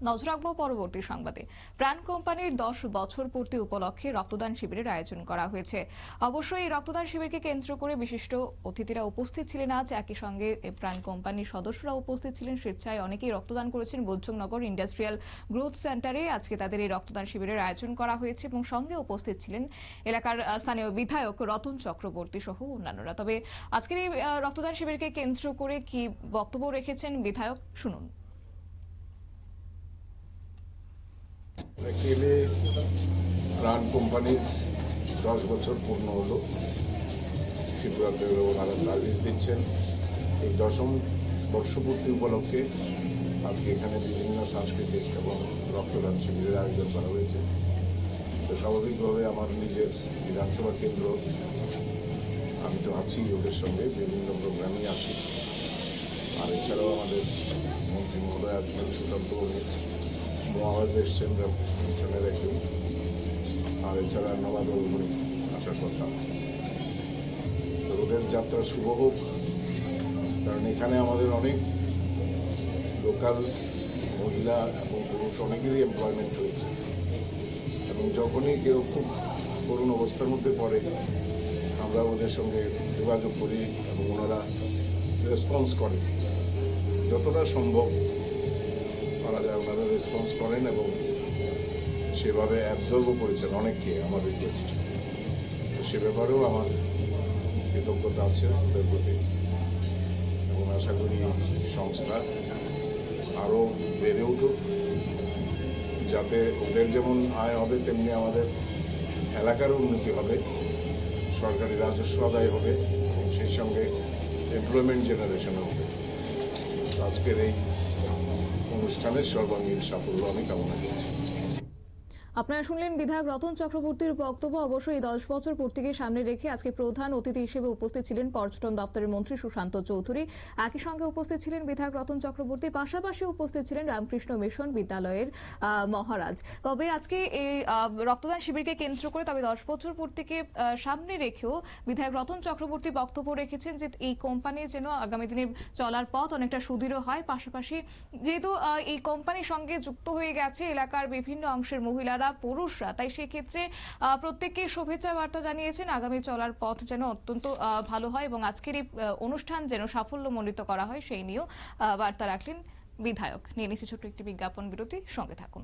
নজর রাখবো পরবর্তী সংবাদে। প্রাণ কোম্পানির 10 বছর পূর্তি উপলক্ষে রক্তদান শিবিরের আয়োজন করা হয়েছে। অবশ্যই এই রক্তদান শিবিরকে কেন্দ্র করে বিশিষ্ট অতিথিরা উপস্থিত ছিলেন আজ। একই সঙ্গে প্রাণ কোম্পানির সদস্যরা উপস্থিত ছিলেন। স্বেচ্ছায় অনেকেই রক্তদান করেছেন। বোধজংনগর ইন্ডাস্ট্রিয়াল গ্রোথ সেন্টারে আজকে তাদের এই রক্তদান শিবিরের আয়োজন করা হয়েছে এবং সঙ্গে উপস্থিত ছিলেন এলাকার স্থানীয় বিধায়ক রতন চক্রবর্তী সহ অন্যান্যরা। তবে আজকের এই রক্তদান শিবিরকে কেন্দ্র করে কি বক্তব্য রেখেছেন বিধায়ক, শুনুন। অ্যাকচুয়ালি প্রাণ কোম্পানির 10 বছর পূর্ণ হলো। ত্রিপুরাতে ওনারা সার্ভিস দিচ্ছেন। এই 10ম বর্ষপূর্তি উপলক্ষে আজকে এখানে বিভিন্ন সাংস্কৃতিক এবং রক্তদান শিবিরের আয়োজন করা হয়েছে। তো স্বাভাবিকভাবে আমার নিজের বিধানসভা কেন্দ্র, আমি তো আছি ওদের সঙ্গে, বিভিন্ন প্রোগ্রামে আসি। আর এছাড়াও আমাদের মন্ত্রী মহোদয় আছেন, সুকান্ত মহারাজ এসছেন মিশনের একজন, আর এছাড়া নবাদল করে আসার কথা আছে। তো ওদের যাত্রা শুভ হোক, কারণ এখানে আমাদের অনেক লোকাল মহিলা এবং পুরুষ অনেকেরই এমপ্লয়মেন্ট হয়েছে, এবং যখনই কেউ খুব করুণ অবস্থার মধ্যে পড়ে আমরা ওদের সঙ্গে যোগাযোগ করি এবং ওনারা রেসপন্স করেন যতটা সম্ভব। ওনারা রেসপন্স করেন এবং সেভাবে অ্যাবজর্বও করেছেন অনেককে আমার রিকোয়েস্ট। তো সে ব্যাপারেও আমার কৃতজ্ঞতা আছে ওদের প্রতি, এবং আশা করি সংস্থা আরও বেড়ে উঠুক, যাতে ওদের যেমন আয় হবে তেমনি আমাদের এলাকারও উন্নতি হবে, সরকারি রাজস্ব আদায় হবে এবং সেই সঙ্গে এমপ্লয়মেন্ট জেনারেশনও হবে। আজকের এই অনুষ্ঠানের সর্বাঙ্গীন সাফল্য আমি কামনা করছি। আপনারা শুনলেন বিধায়ক রতন চক্রবর্তীর বক্তব্য। অবশ্যই 10 বছর পূর্তিকে সামনে রেখে আজকে প্রধান অতিথি হিসেবে উপস্থিত ছিলেন পর্যটন দপ্তরের মন্ত্রী সুশান্ত চৌধুরী। একই সঙ্গে উপস্থিত ছিলেন বিধায়ক রতন চক্রবর্তী, পাশাপাশি উপস্থিত ছিলেন রামকৃষ্ণ মিশন বিদ্যালয়ের মহারাজ। তবে আজকে এই রক্তদান শিবিরকে কেন্দ্র করে, তবে 10 বছর পূর্তিকে সামনে রেখেও বিধায়ক রতন চক্রবর্তী বক্তব্য রেখেছেন যে এই কোম্পানির যেন আগামী দিনে চলার পথ অনেকটা সুদৃঢ় হয়। পাশাপাশি যেহেতু এই কোম্পানির সঙ্গে যুক্ত হয়ে গেছে এলাকার বিভিন্ন অংশের মহিলারা, পুরুষরা, তাই সেক্ষেত্রে প্রত্যেককে শুভেচ্ছা বার্তা জানিয়েছেন। আগামী চলার পথ যেন অত্যন্ত ভালো হয় এবং আজকের এই অনুষ্ঠান যেন সাফল্যমণ্ডিত করা হয় সেই নিয়েও বার্তা রাখলেন বিধায়ক। নিয়ে নিচ্ছে ছোট্ট একটি বিজ্ঞাপন বিরতি, সঙ্গে থাকুন।